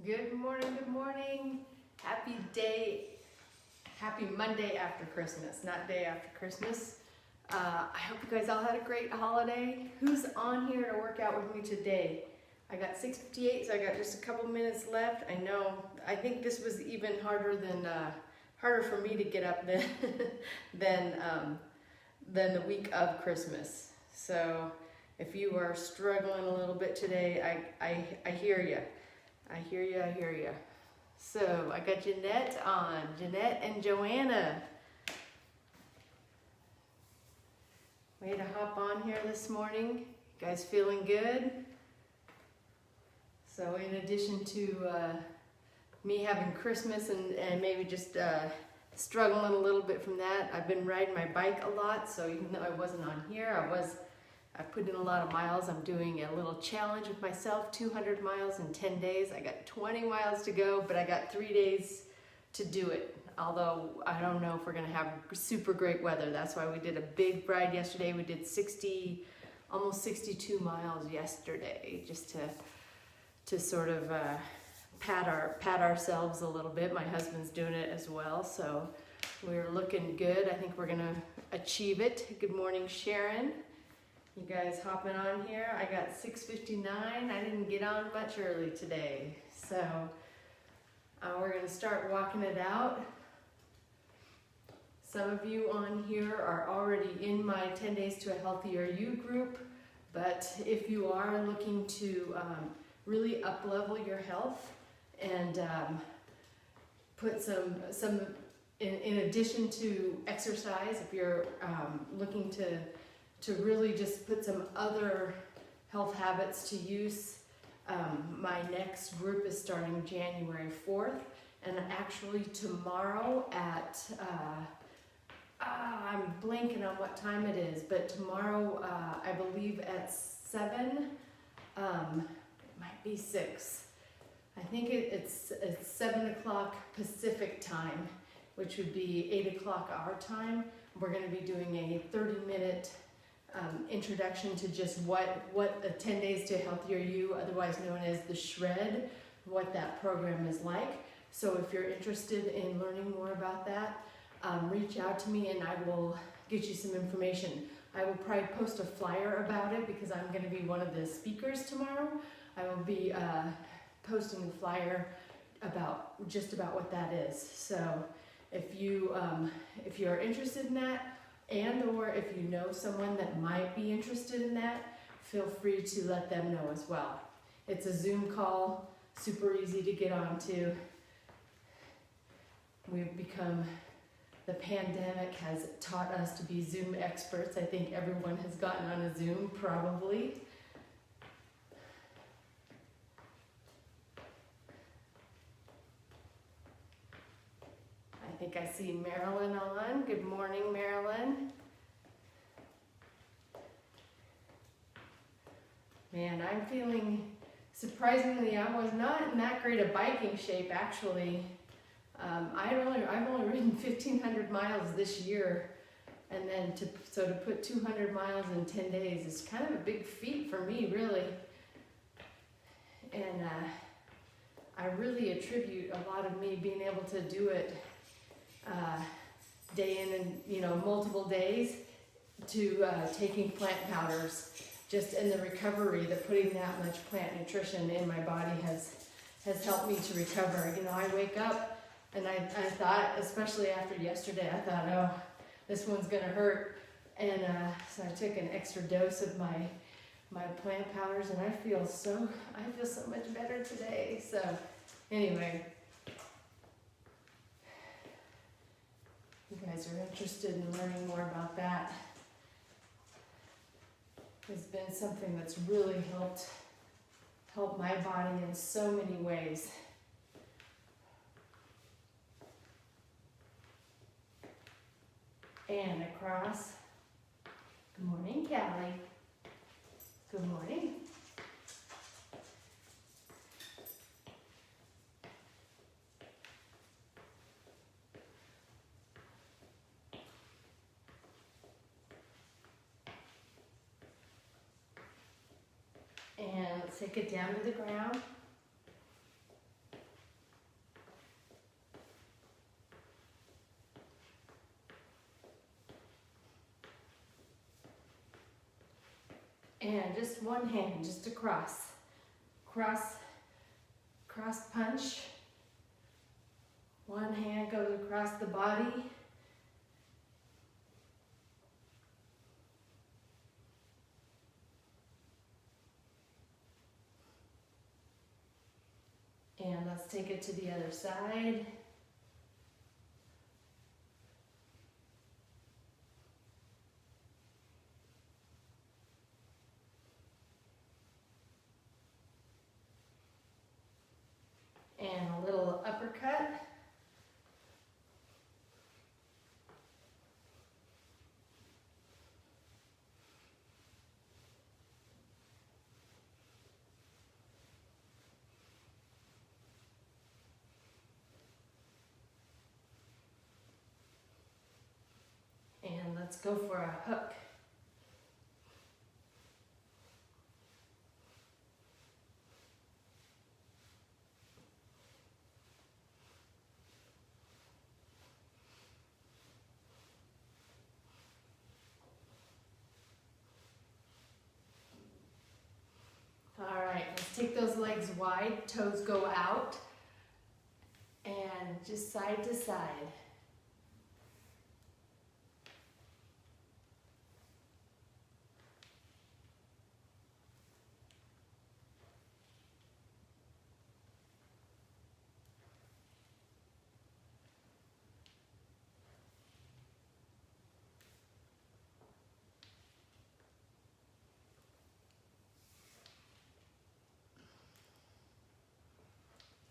Good morning. Happy Monday after Christmas, not day after Christmas. I hope you guys all had a great holiday. Who's on here to work out with me today? I got 6:58, so I got just a couple minutes left. I think this was even harder for me to get up than than the week of Christmas. So if you are struggling a little bit today, I hear you. I hear you. So I got Jeanette on, Jeanette and Joanna. Way to hop on here this morning. You guys feeling good? So in addition to me having Christmas and maybe just struggling a little bit from that, I've been riding my bike a lot. So even though I wasn't on here, I put in a lot of miles. I'm doing a little challenge with myself, 200 miles in 10 days. I got 20 miles to go, but I got 3 days to do it. Although I don't know if we're gonna have super great weather. That's why we did a big ride yesterday. We did almost 62 miles yesterday, just to sort of pat ourselves a little bit. My husband's doing it as well, so we're looking good. I think we're gonna achieve it. Good morning, Sharon. You guys hopping on here? I got 6:59. I didn't get on much early today. So we're gonna start walking it out. Some of you on here are already in my 10 Days to a Healthier You group, but if you are looking to really up-level your health and put some in addition to exercise, if you're looking to really just put some other health habits to use. My next group is starting January 4th, and actually tomorrow at, I'm blanking on what time it is, but tomorrow, I believe at 7, it might be 6. I think it's 7 o'clock Pacific time, which would be 8 o'clock our time. We're gonna be doing a 30-minute introduction to just what a 10 Days to a Healthier You, otherwise known as the Shred, what that program is like. So if you're interested in learning more about that, reach out to me and I will get you some information. I will probably post a flyer about it because I'm going to be one of the speakers tomorrow. I will be posting a flyer about what that is. So if you're interested in that, and or if you know someone that might be interested in that, feel free to let them know as well. It's a Zoom call, super easy to get onto. The pandemic has taught us to be Zoom experts. I think everyone has gotten on a Zoom, probably. I think I see Marilyn on. Good morning, Marilyn. Man, I'm feeling, surprisingly, I was not in that great a biking shape, actually. I've only ridden 1,500 miles this year, and then to put 200 miles in 10 days is kind of a big feat for me, really. And I really attribute a lot of me being able to do it day in and multiple days to taking plant powders. Just in the recovery, that putting that much plant nutrition in my body has helped me to recover. I wake up and I thought, especially after yesterday, I thought, oh, this one's gonna hurt. And so I took an extra dose of my plant powders, and I feel so much better today. So anyway, you guys are interested in learning more about that. It's been something that's really helped my body in so many ways. And across. Good morning, Callie. Good morning. And let's take it down to the ground. And just one hand, just across. Cross punch. One hand goes across the body. And let's take it to the other side. And a little uppercut. And let's go for a hook. All right, let's take those legs wide, toes go out, and just side to side.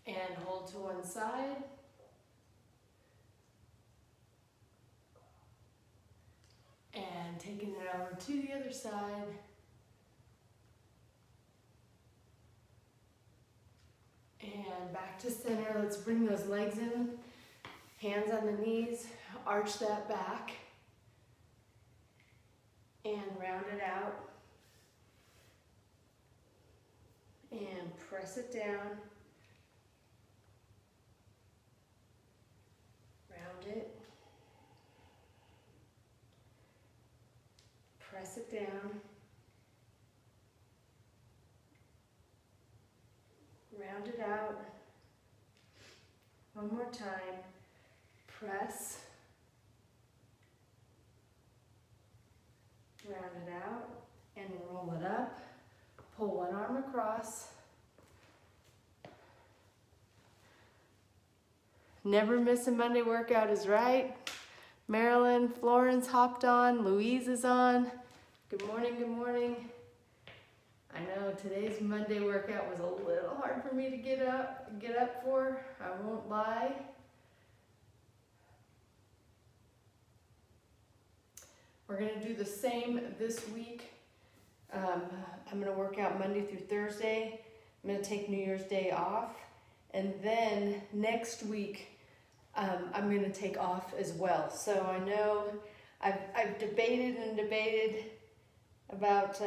And hold to one side. And taking it over to the other side. And back to center. Let's bring those legs in. Hands on the knees. Arch that back. And round it out. And press it down. Round it. Press it down. Round it out. One more time. Press. Round it out and roll it up. Pull one arm across. Never miss a Monday workout is right. Marilyn, Florence hopped on. Louise is on. Good morning, good morning. I know today's Monday workout was a little hard for me to get up for. I won't lie. We're gonna do the same this week. I'm gonna work out Monday through Thursday. I'm gonna take New Year's Day off. And then next week, I'm gonna take off as well. So I know I've debated and debated about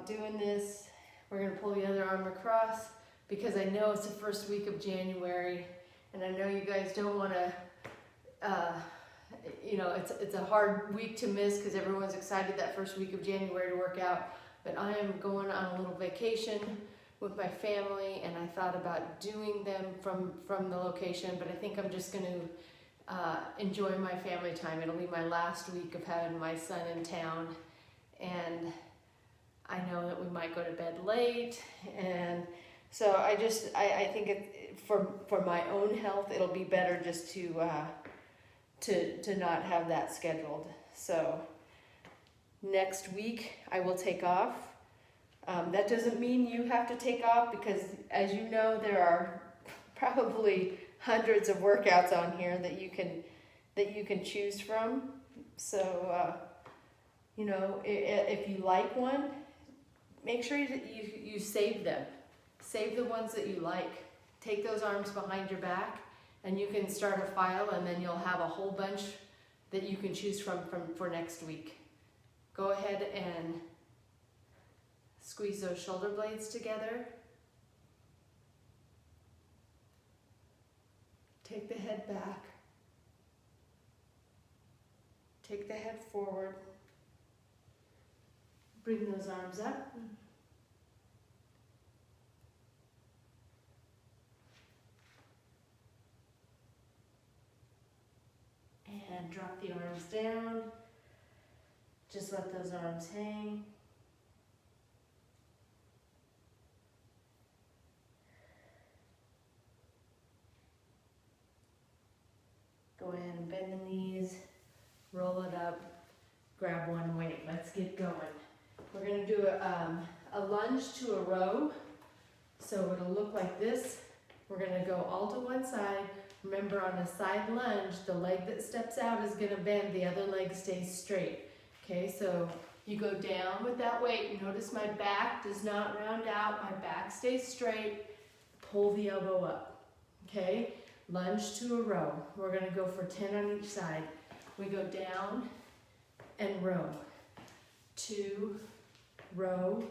doing this. We're gonna pull the other arm across because I know it's the first week of January, and I know you guys don't wanna, you know, it's a hard week to miss because everyone's excited that first week of January to work out, but I am going on a little vacation with my family, and I thought about doing them from the location, but I think I'm just going to enjoy my family time. It'll be my last week of having my son in town, and I know that we might go to bed late, and so I think it, for my own health, it'll be better just to not have that scheduled. So next week I will take off. That doesn't mean you have to take off because, as you know, there are probably hundreds of workouts on here that you can choose from. So, you know, if you like one, make sure you save them. Save the ones that you like. Take those arms behind your back, and you can start a file, and then you'll have a whole bunch that you can choose from for next week. Go ahead and squeeze those shoulder blades together. Take the head back. Take the head forward. Bring those arms up. And drop the arms down. Just let those arms hang. Go ahead and bend the knees, roll it up, grab one weight. Let's get going. We're going to do a lunge to a row. So it'll look like this. We're going to go all to one side. Remember, on a side lunge, the leg that steps out is going to bend, the other leg stays straight. Okay, so you go down with that weight. Notice my back does not round out. My back stays straight. Pull the elbow up. Okay, lunge to a row. We're going to go for 10 on each side. We go down and row. 2, row.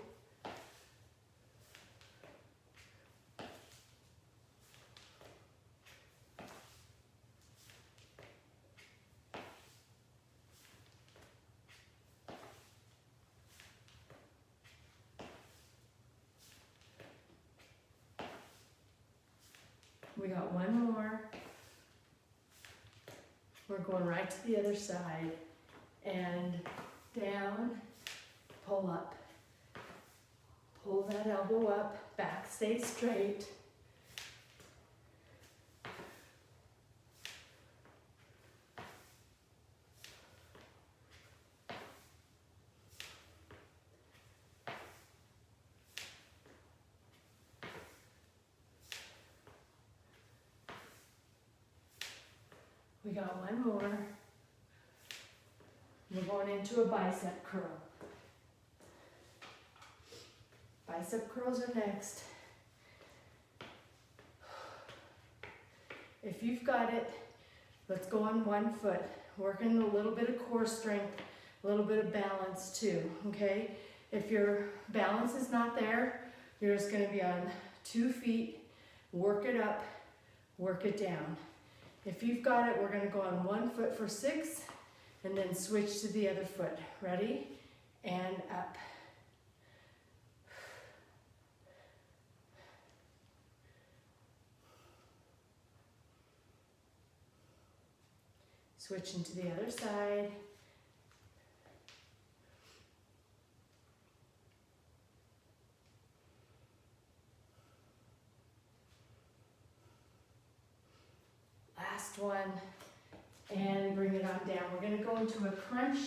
We got one more. We're going right to the other side and down, pull up. Pull that elbow up, back stays straight. We got one more. We're going into a bicep curl. Bicep curls are next. If you've got it, let's go on one foot. Working a little bit of core strength, a little bit of balance too, okay? If your balance is not there, you're just gonna be on 2 feet, work it up, work it down. If you've got it, we're going to go on one foot for 6 and then switch to the other foot. Ready? And up. Switching to the other side. Last one, and bring it on down. We're going to go into a crunch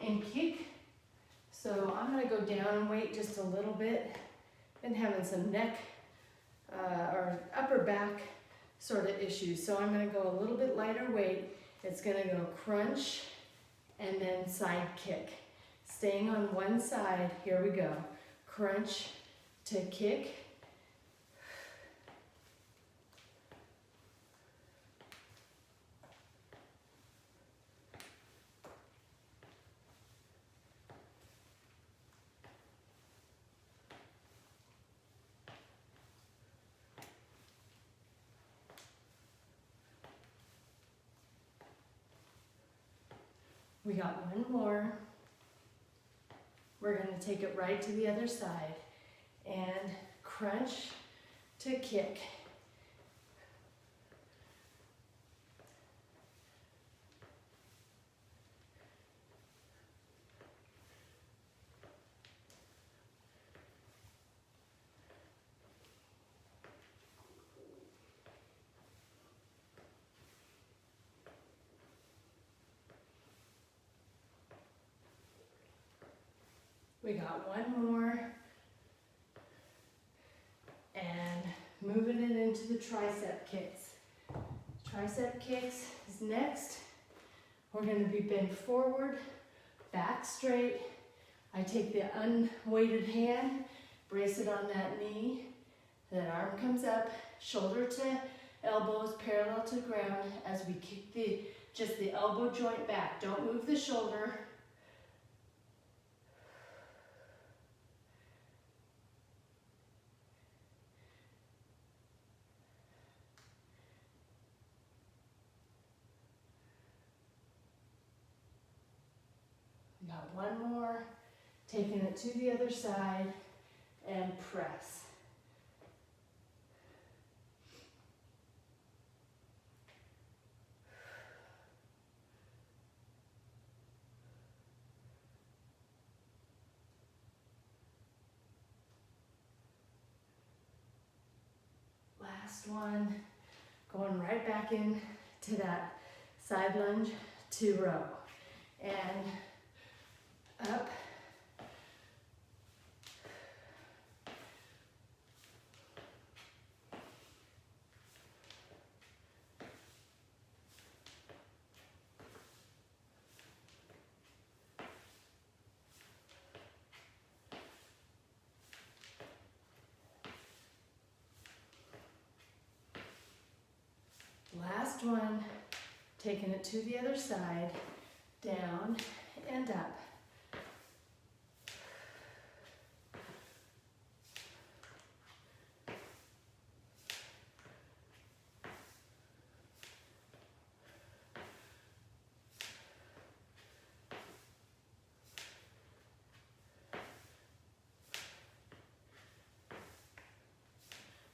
and kick. So I'm going to go down and weight just a little bit. Been having some neck or upper back sort of issues. So I'm going to go a little bit lighter weight. It's going to go crunch and then side kick. Staying on one side, here we go. Crunch to kick. We got one more. We're going to take it right to the other side and crunch to kick. We got one more, and moving it into the tricep kicks. Tricep kicks is next. We're going to be bent forward, back straight. I take the unweighted hand, brace it on that knee. That arm comes up, shoulder to elbows parallel to the ground as we kick just the elbow joint back. Don't move the shoulder. Got one more, taking it to the other side, and press. Last one, going right back in to that side lunge to row. And up. Last one, taking it to the other side, down and up.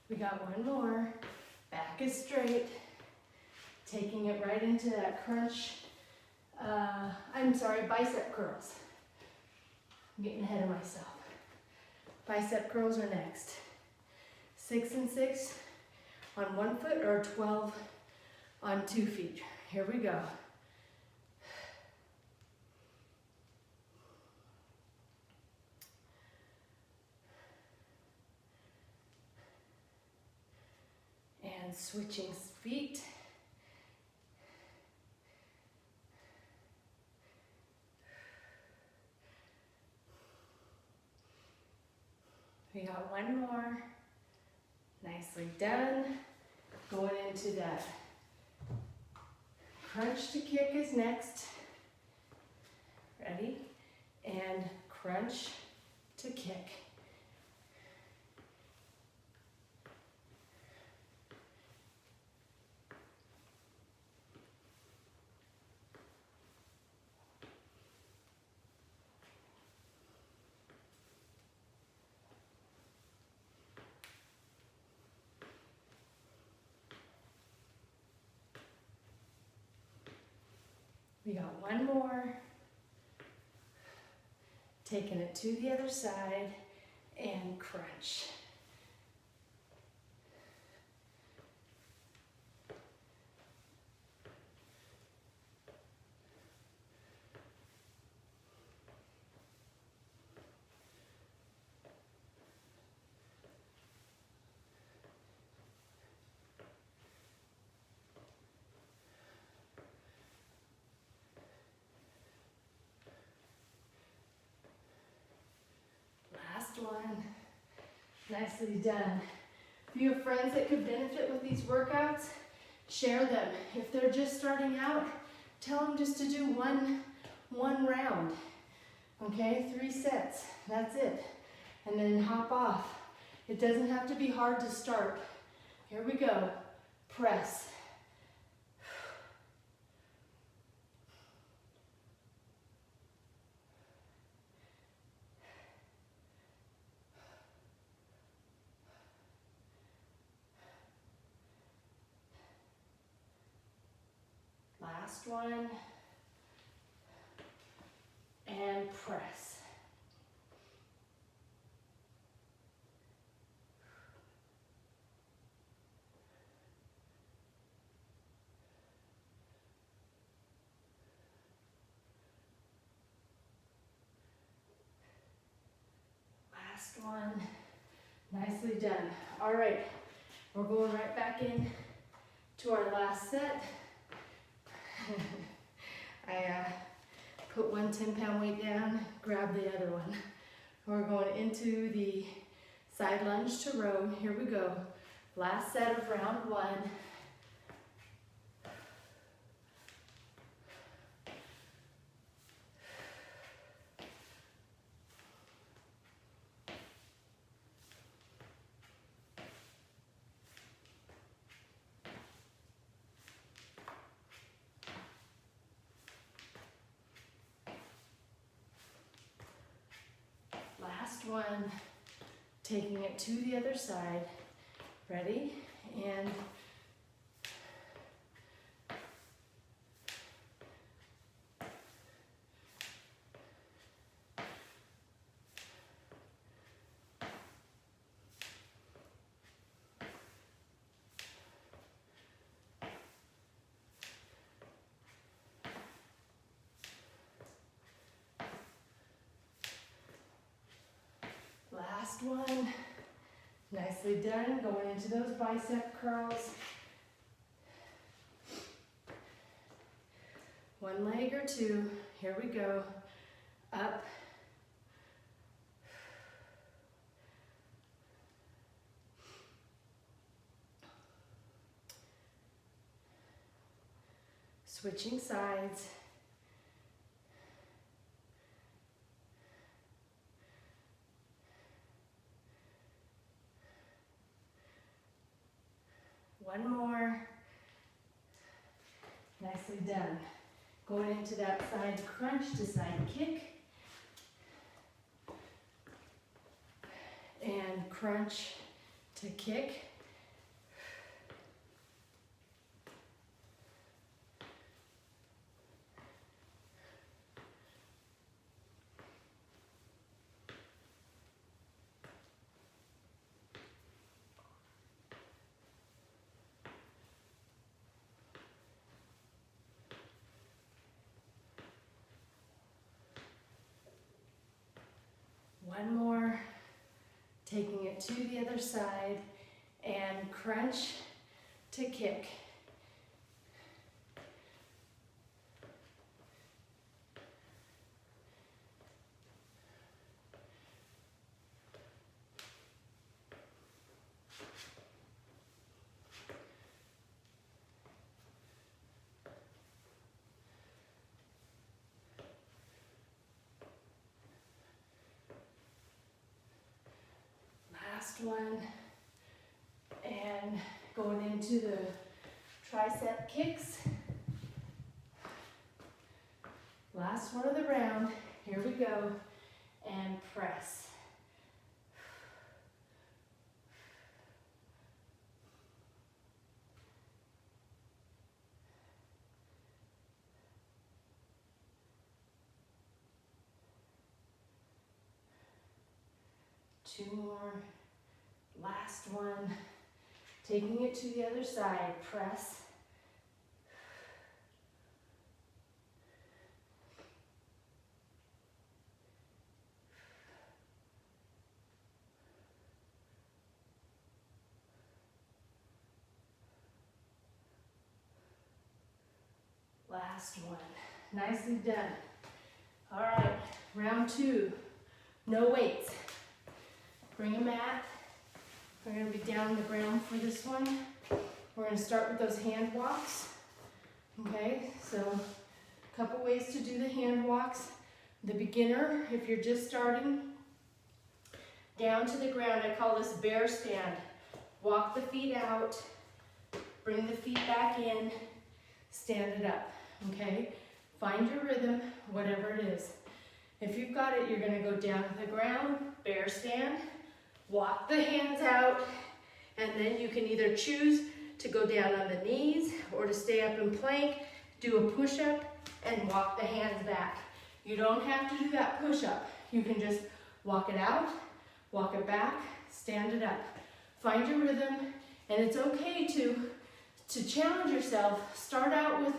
We got one more. Back is straight. Taking it right into that crunch, bicep curls. I'm getting ahead of myself. Bicep curls are next. 6 and 6 on one foot or 12 on 2 feet. Here we go. And switching feet. We got one more. Nicely done. Going into that crunch to kick is next. Ready? And crunch to kick. We got one more. Taking it to the other side and crunch. One. Nicely done. If you have friends that could benefit with these workouts, share them. If they're just starting out, tell them just to do one round. Okay, 3 sets. That's it. And then hop off. It doesn't have to be hard to start. Here we go. Press. Last one, and press. Last one, nicely done. All right, we're going right back in to our last set. I put one 10-pound weight down, grab the other one. We're going into the side lunge to row. Here we go. Last set of round 1. Last one, taking it to the other side. Ready? And last one. Nicely done. Going into those bicep curls. One leg or two. Here we go. Up. Switching sides. One more. Nicely done. Going into that side crunch to side kick. And crunch to kick. One more, taking it to the other side and crunch to kick. Last one, and going into the tricep kicks. Last one of the round, here we go, and press. Two more. Last one, taking it to the other side, press. Last one, nicely done. All right, round two, no weights. Bring a mat. We're going to be down on the ground for this one. We're going to start with those hand walks. Okay, so a couple ways to do the hand walks. The beginner, if you're just starting, down to the ground, I call this bear stand. Walk the feet out, bring the feet back in, stand it up, okay? Find your rhythm, whatever it is. If you've got it, you're going to go down to the ground, bear stand, walk the hands out, and then you can either choose to go down on the knees or to stay up in plank, do a push-up, and walk the hands back. You don't have to do that push-up. You can just walk it out, walk it back, stand it up. Find your rhythm, and it's okay to challenge yourself. Start out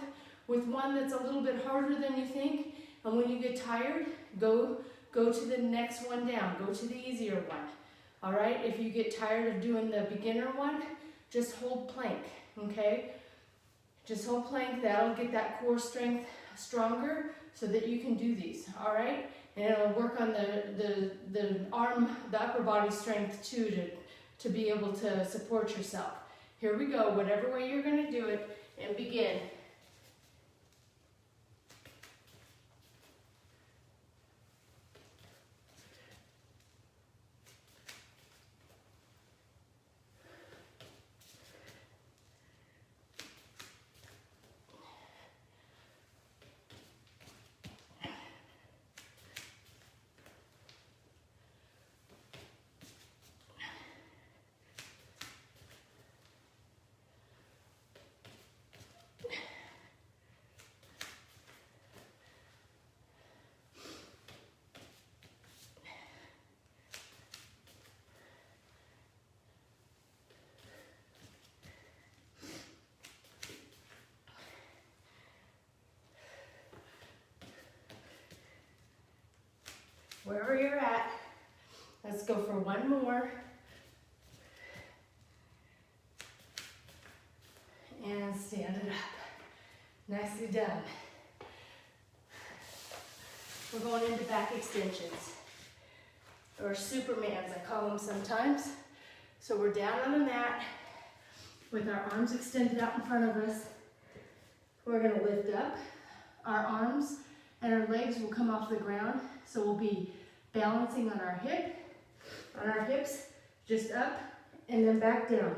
with one that's a little bit harder than you think, and when you get tired, go to the next one down. Go to the easier one. All right, if you get tired of doing the beginner one, just hold plank, okay? Just hold plank, that'll get that core strength stronger so that you can do these, all right? And it'll work on the arm, the upper body strength too, to be able to support yourself. Here we go, whatever way you're gonna do it, and begin. wherever you're at. Let's go for one more. And stand it up. Nicely done. We're going into back extensions, or Supermans, I call them sometimes. So we're down on the mat with our arms extended out in front of us. We're gonna lift up. Our arms and our legs will come off the ground. So we'll be balancing on our hips, just up and then back down.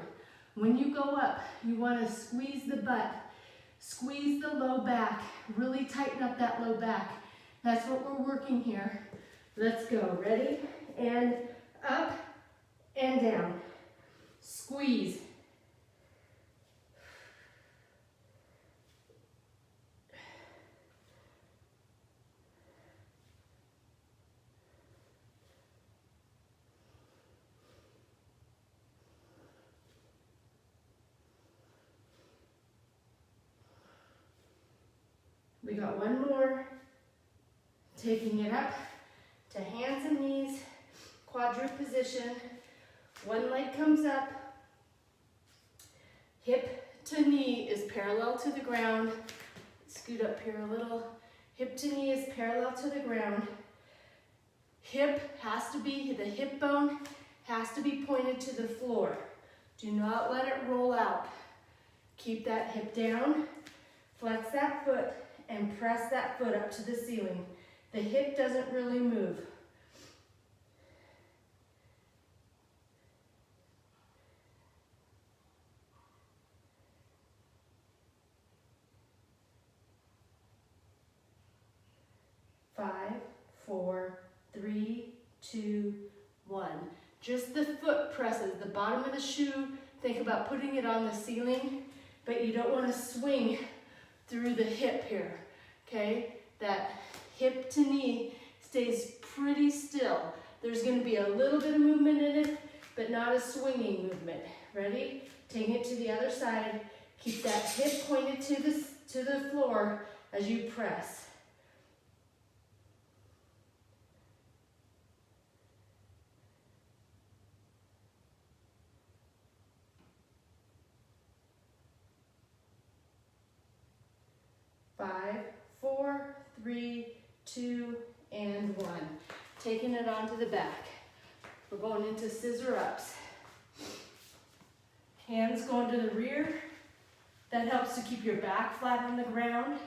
When you go up, you wanna squeeze the butt, squeeze the low back, really tighten up that low back. That's what we're working here. Let's go, ready? And up and down. Squeeze. We got one more. Taking it up to hands and knees, quadruped position. One leg comes up. Hip to knee is parallel to the ground. Scoot up here a little. Hip to knee is parallel to the ground. The hip bone has to be pointed to the floor. Do not let it roll out. Keep that hip down. Flex that foot and press that foot up to the ceiling. The hip doesn't really move. Five, 4, 3, 2, 1. Just the foot presses, the bottom of the shoe. Think about putting it on the ceiling, but you don't want to swing through the hip here, okay? That hip to knee stays pretty still. There's going to be a little bit of movement in it, but not a swinging movement. Ready? Taking it to the other side. Keep that hip pointed to the floor as you press. Five, 4, 3, 2, and 1. Taking it onto the back. We're going into scissor ups. Hands going to the rear. That helps to keep your back flat on the ground.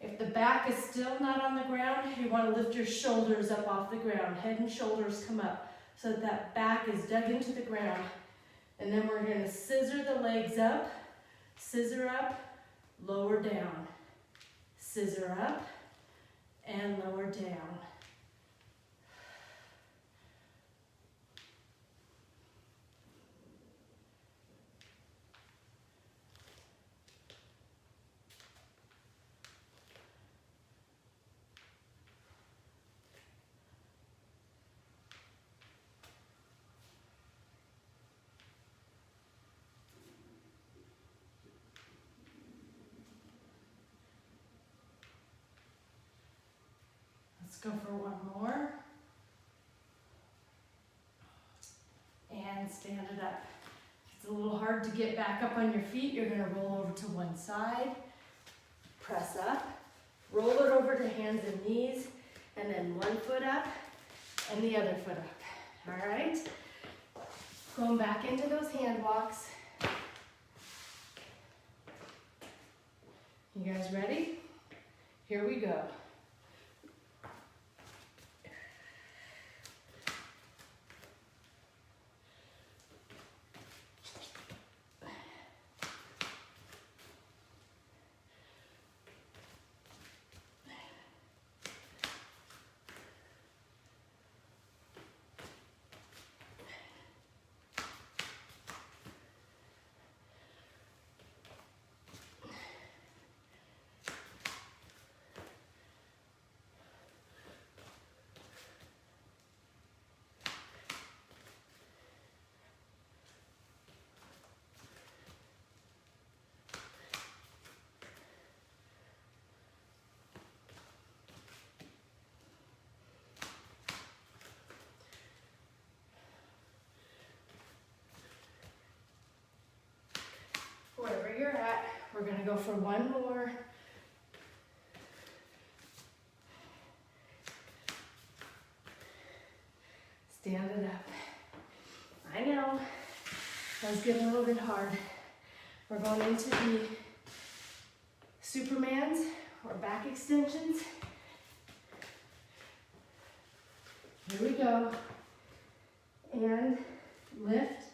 If the back is still not on the ground, you want to lift your shoulders up off the ground. Head and shoulders come up so that back is dug into the ground. And then we're going to scissor the legs up, scissor up, lower down. Scissor up and lower down. Let's go for one more. And stand it up. It's a little hard to get back up on your feet. You're going to roll over to one side, press up, roll it over to hands and knees, and then one foot up and the other foot up. All right? Going back into those hand walks. You guys ready? Here we go. you're at, we're gonna go for one more. Stand it up. I know, that was getting a little bit hard. We're going into the Supermans or back extensions. Here we go. And lift.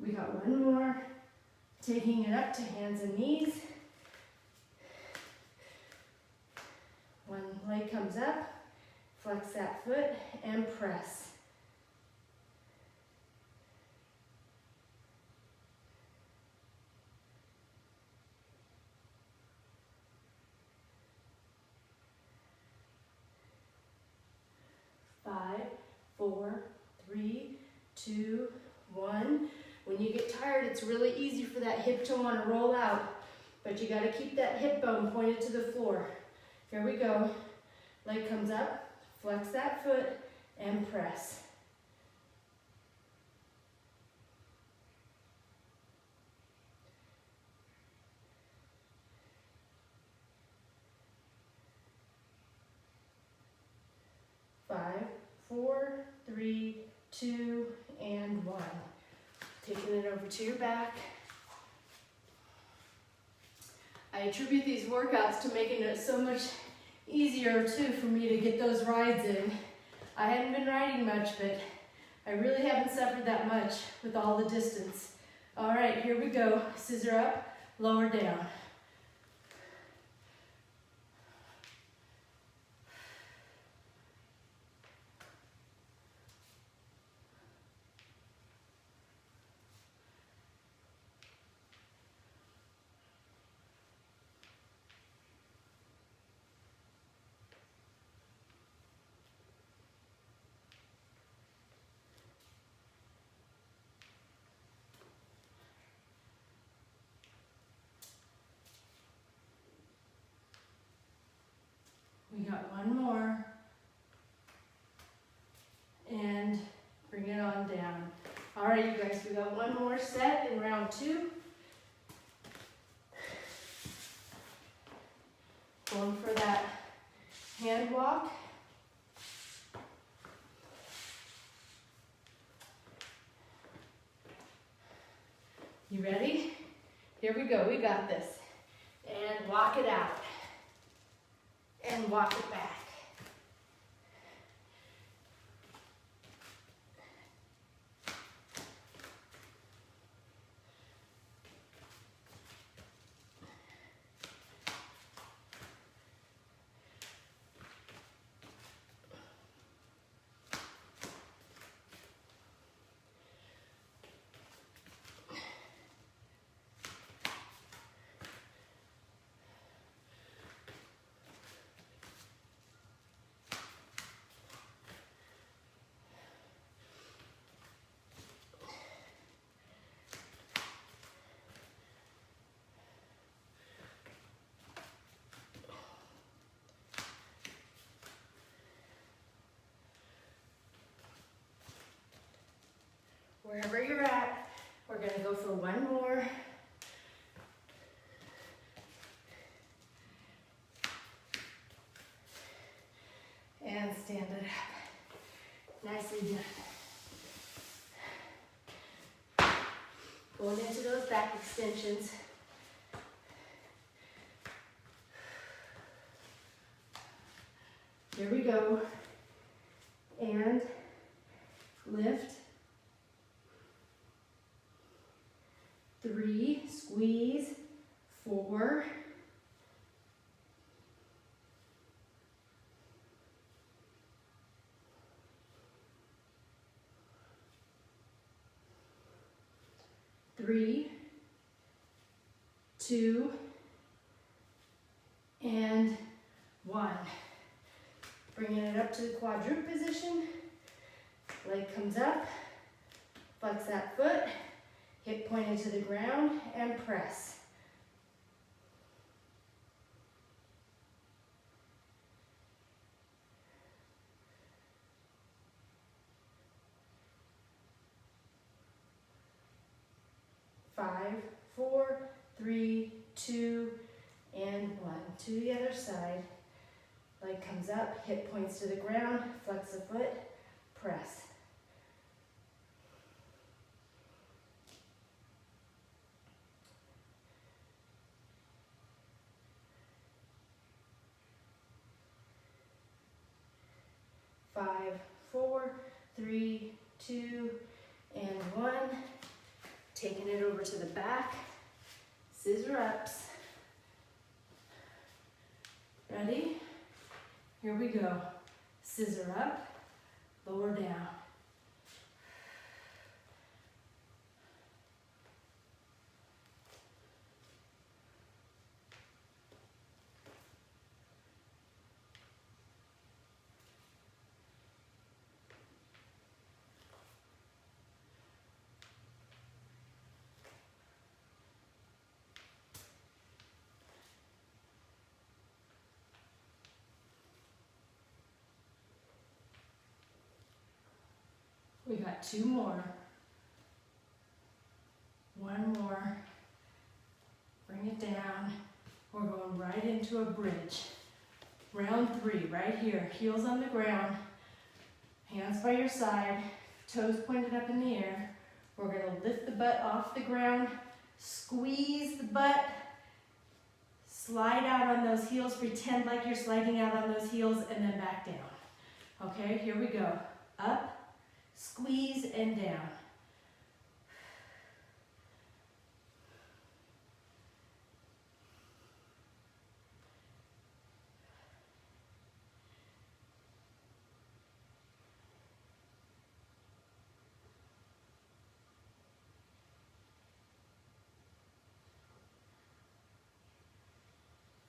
We got one more, taking it up to hands and knees. One leg comes up, flex that foot and press. Five, four, three, two, one. When you get tired, it's really easy for that hip to want to roll out, but you got to keep that hip bone pointed to the floor. Here we go. Leg comes up, flex that foot, and press. Five, four, three, two, and one. Taking it over to your back. I attribute these workouts to making it so much easier too for me to get those rides in. I hadn't been riding much, but I really haven't suffered that much with all the distance. All right, here we go. Scissor up, lower down. We got one more. And bring it on down. All right, you guys, we got one more set in round two. Going for that hand walk. You ready? Here we go, we got this. And walk it out. And walk it back. Wherever you're at, we're gonna go for one more. And stand it up. Nicely done. Going into those back extensions. Here we go. And lift. 3, squeeze, 4, 3, 2, and 1. Bringing it up to the quadruped position. Leg comes up, flex that foot, Hip pointed to the ground and press. Five, four, three, two, and one. To the other side. Leg comes up, hip points to the ground, flex the foot, press. Five, four, three, two, and one. Taking it over to the back, scissor ups. Ready? Here we go. Scissor up, lower down. We got two more. One more. Bring it down. We're going right into a bridge. Round three, right here. Heels on the ground. Hands by your side. Toes pointed up in the air. We're going to lift the butt off the ground. Squeeze the butt. Slide out on those heels. Pretend like you're sliding out on those heels and then back down. Okay, here we go. Up. Squeeze and down.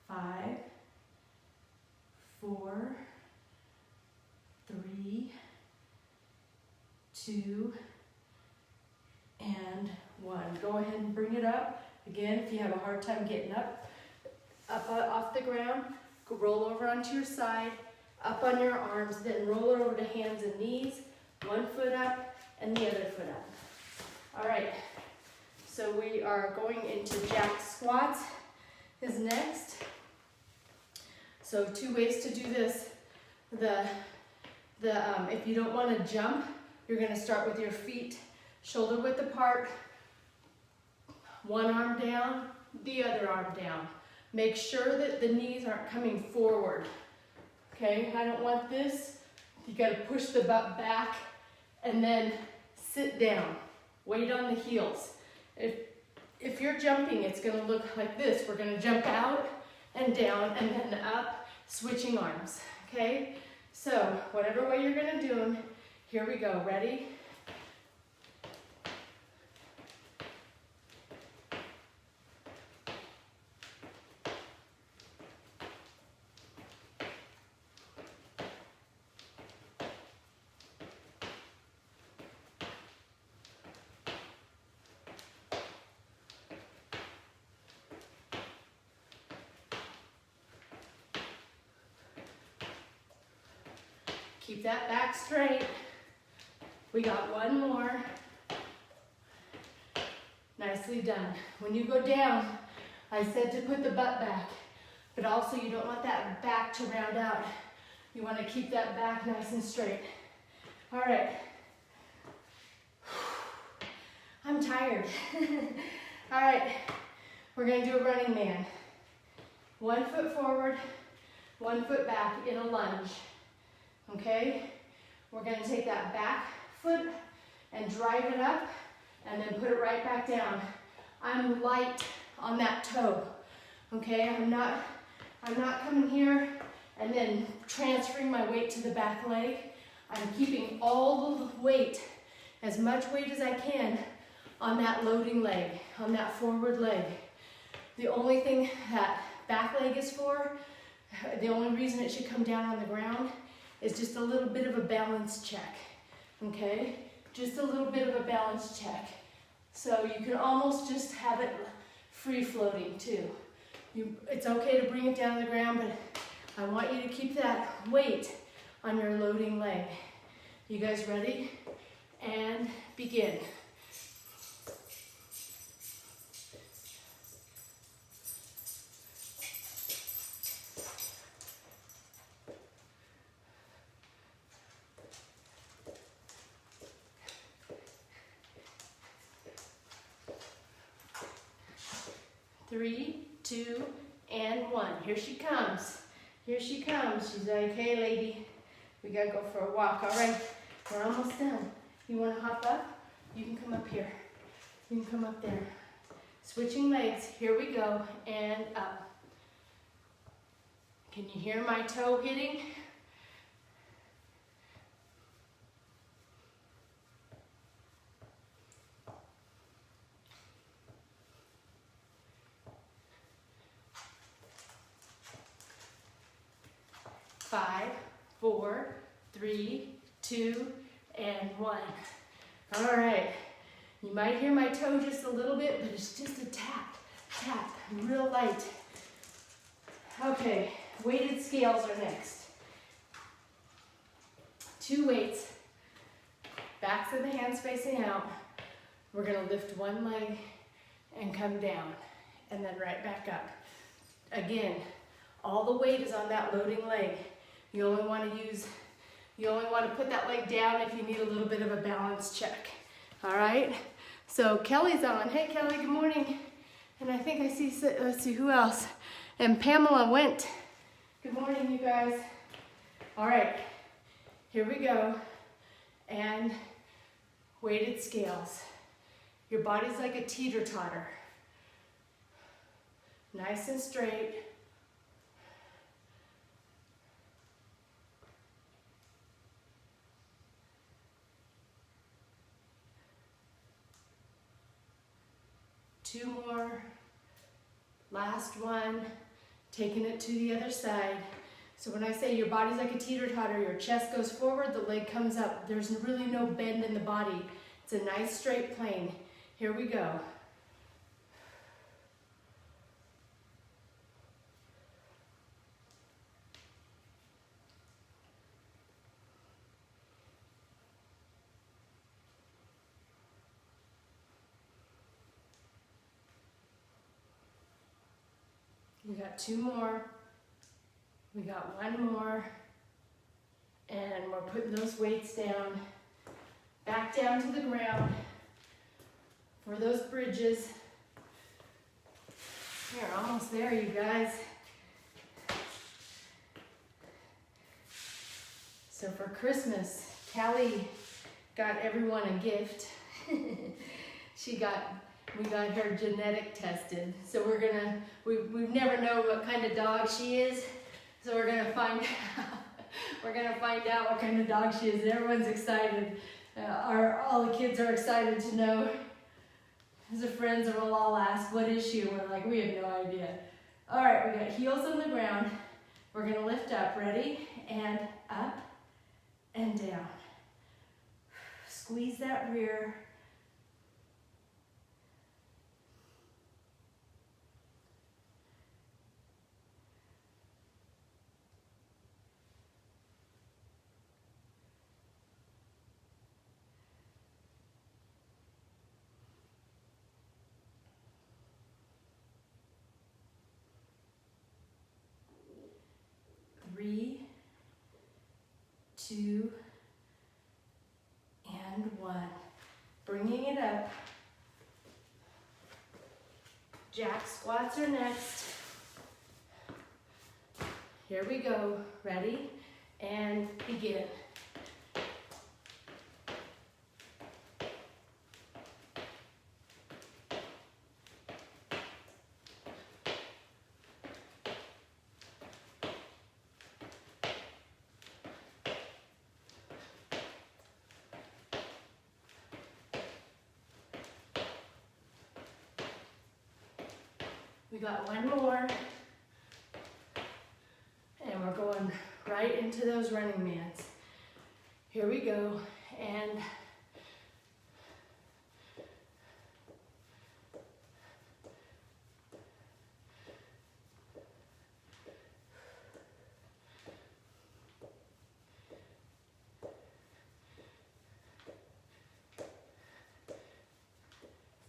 Five, four, three, two, and one. Go ahead and bring it up. Again, if you have a hard time getting up off the ground, go roll over onto your side, up on your arms, then roll it over to hands and knees, one foot up and the other foot up. All right, so we are going into jack squats is next. So two ways to do this. If you don't want to jump, you're going to start with your feet shoulder width apart, one arm down, the other arm down. Make sure that the knees aren't coming forward. Okay, I don't want this. You got to push the butt back and then sit down. Weight on the heels. If you're jumping, it's going to look like this. We're going to jump out and down and then up, switching arms. Okay, so whatever way you're going to do them, here we go. Ready? Keep that back straight. We got one more. Nicely done. When you go down, I said to put the butt back, but also you don't want that back to round out. You want to keep that back nice and straight. All right. I'm tired. All right, we're gonna do a running man. 1 foot forward, 1 foot back in a lunge. Okay, we're going to take that back foot and drive it up and then put it right back down. I'm light on that toe. Okay, I'm not coming here and then transferring my weight to the back leg. I'm keeping all the weight, as much weight as I can, on that loading leg, on that forward leg. The only thing that back leg is for, the only reason it should come down on the ground is just a little bit of a balance check, okay? Just a little bit of a balance check. So you can almost just have it free floating too. It's okay to bring it down to the ground, but I want you to keep that weight on your loading leg. You guys ready? And begin. Three, two, and one. Here she comes. Here she comes. She's like, hey lady, we gotta go for a walk. All right, we're almost done. You wanna hop up? You can come up here. You can come up there. Switching legs, here we go, and up. Can you hear my toe hitting? Five, four, three, two, and one. All right, you might hear my toe just a little bit, but it's just a tap, tap, real light. Okay, weighted scales are next. 2 weights, backs of the hands facing out. We're gonna lift one leg and come down, and then right back up. Again, all the weight is on that loading leg. You only want to put that leg down if you need a little bit of a balance check. All right? So Kelly's on. Hey Kelly, good morning. And I think I see, let's see who else. And Pamela went. Good morning, you guys. All right, here we go. And weighted scales. Your body's like a teeter-totter. Nice and straight. Two more, last one, taking it to the other side. So when I say your body's like a teeter-totter, your chest goes forward, the leg comes up. There's really no bend in the body. It's a nice straight plane. Here we go. We got 2 more, we got 1 more, and we're putting those weights down, back down to the ground for those bridges. We're almost there, you guys. So for Christmas, Callie got everyone a gift. We got her genetic tested. So we've never known what kind of dog she is. So we're gonna find out what kind of dog she is. And everyone's excited. All the kids are excited to know. As a friends, and we'll all ask, what is she? And we're like, we have no idea. All right, we got heels on the ground. We're gonna lift up, ready? And up and down. Squeeze that rear. Three, 2, and 1. Bringing it up. Jack squats are next. Here we go. Ready? And begin. We got 1 more, and we're going right into those running mans. Here we go, and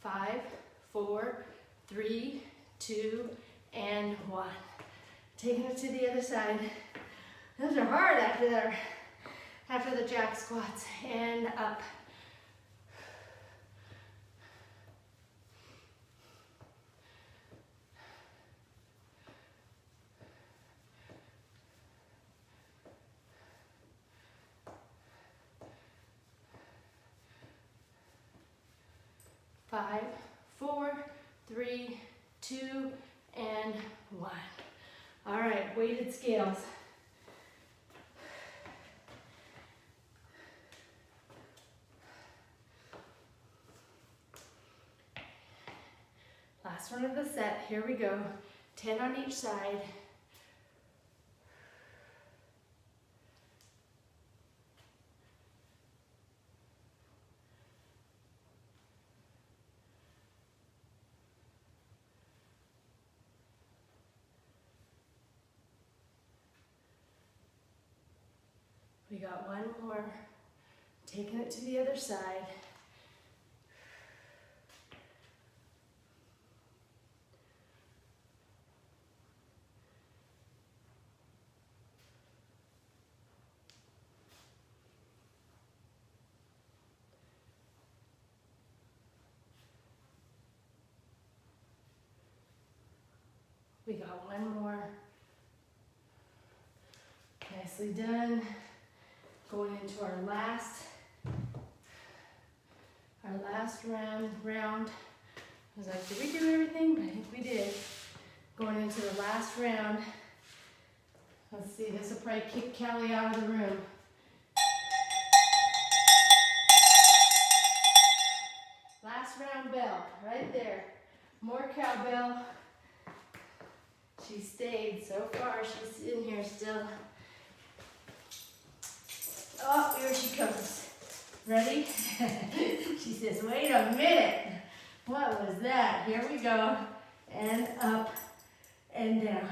5, 4, 3, 2, and 1. Taking it to the other side. Those are hard after the jack squats. And up. Five, 4, 3, 2, and 1. All right, weighted scales. Last one of the set, here we go. 10 on each side. We got one more. Taking it to the other side. We got one more. Nicely done. Going into our last round. I was like, did we do everything? But I think we did. Going into the last round. Let's see, this will probably kick Callie out of the room. Last round bell, right there. More cowbell. She stayed so far. She's in here still. Oh, here she comes. Ready? She says, wait a minute. What was that? Here we go. And up and down.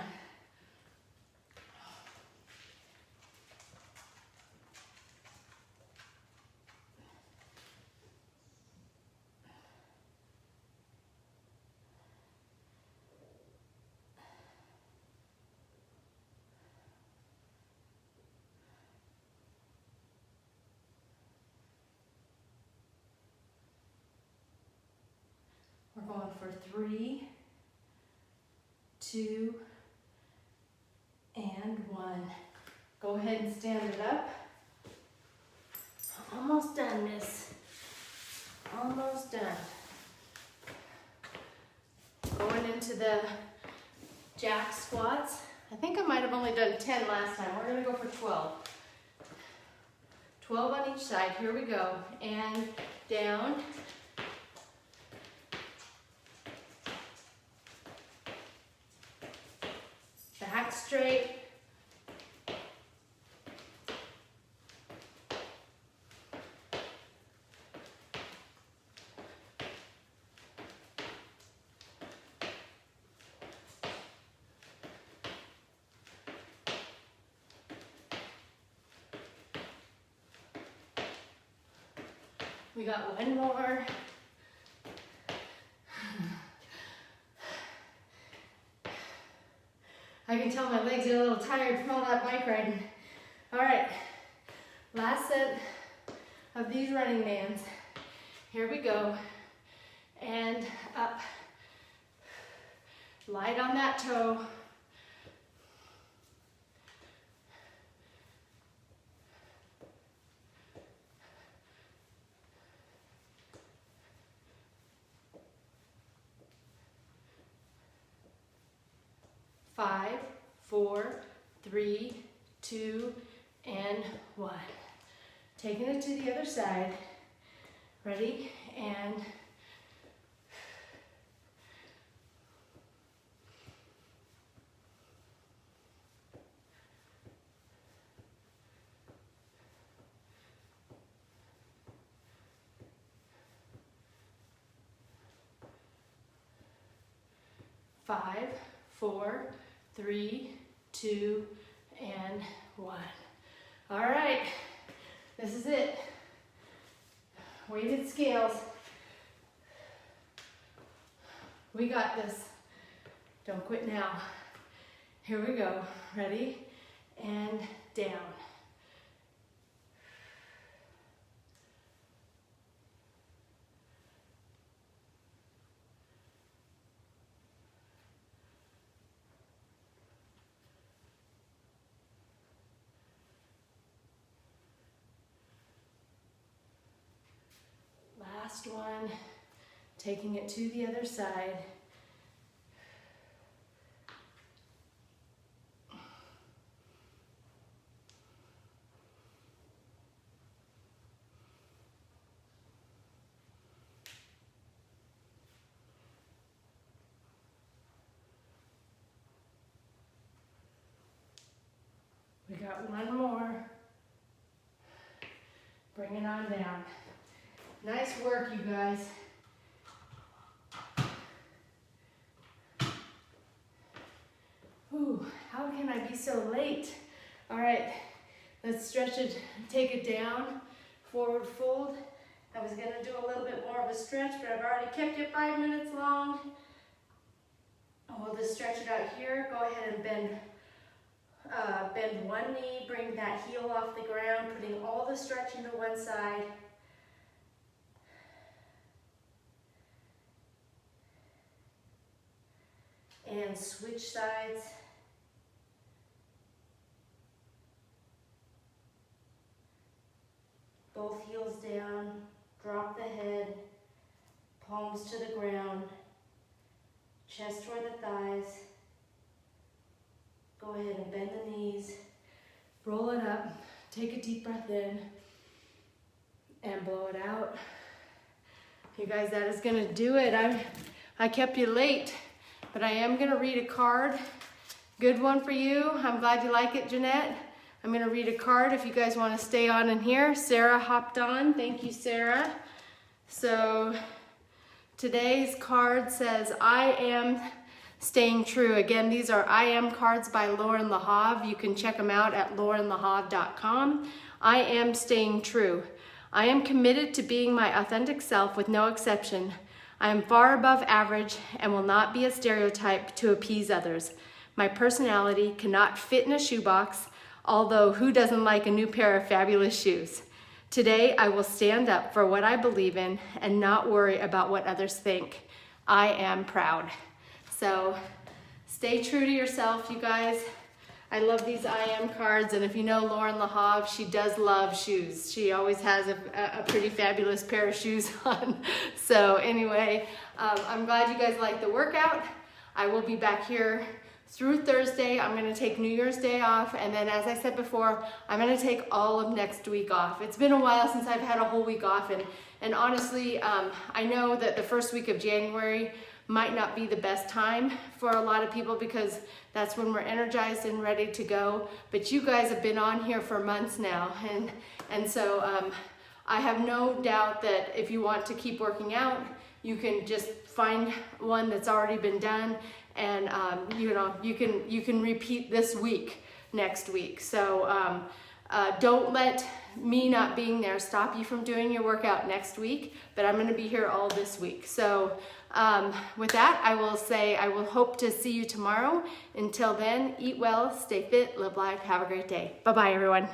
We're going for 3, 2, and 1. Go ahead and stand it up. Almost done, miss. Almost done. Going into the jack squats. I think I might have only done 10 last time. We're gonna go for 12. 12 on each side. Here we go. And down. Back straight. We got one more. I can tell my legs are a little tired from all that bike riding. All right, last set of these running mans. Here we go. And up. Light on that toe. Five, 4, 3, 2, and 1. Taking it to the other side. Ready? And five, 4, 3, 2, and 1. All right, this is it. Weighted scales. We got this. Don't quit now. Here we go. Ready? And down. Last one. Taking it to the other side. We got one more. Bring it on down. Nice work, you guys. Ooh, how can I be so late? All right, let's stretch it, take it down, forward fold. I was gonna do a little bit more of a stretch, but I've already kept it 5 minutes long. We'll just stretch it out here. Go ahead and bend one knee, bring that heel off the ground, putting all the stretch into one side. And switch sides. Both heels down, drop the head, palms to the ground, chest toward the thighs. Go ahead and bend the knees, roll it up, take a deep breath in, and blow it out. You guys, that is gonna do it. I kept you late, but I am gonna read a card. Good one for you. I'm glad you like it, Jeanette. I'm gonna read a card if you guys wanna stay on in here. Sarah hopped on, thank you, Sarah. So today's card says, I am staying true. Again, these are I Am cards by Lauren LaHave. You can check them out at laurenlahave.com. I am staying true. I am committed to being my authentic self with no exception. I am far above average and will not be a stereotype to appease others. My personality cannot fit in a shoebox, although who doesn't like a new pair of fabulous shoes? Today, I will stand up for what I believe in and not worry about what others think. I am proud. So stay true to yourself, you guys. I love these I Am cards, and if you know Lauren LaHave, she does love shoes. She always has a pretty fabulous pair of shoes on. So anyway, I'm glad you guys like the workout. I will be back here through Thursday. I'm gonna take New Year's Day off, and then as I said before, I'm gonna take all of next week off. It's been a while since I've had a whole week off, and honestly, I know that the first week of January might not be the best time for a lot of people because that's when we're energized and ready to go. But you guys have been on here for months now, and so I have no doubt that if you want to keep working out, you can just find one that's already been done, and you know, you can repeat this week next week. So don't let me not being there stop you from doing your workout next week, but I'm going to be here all this week. So with that, I will say I will hope to see you tomorrow. Until then, eat well, stay fit, live life, have a great day. Bye-bye, everyone.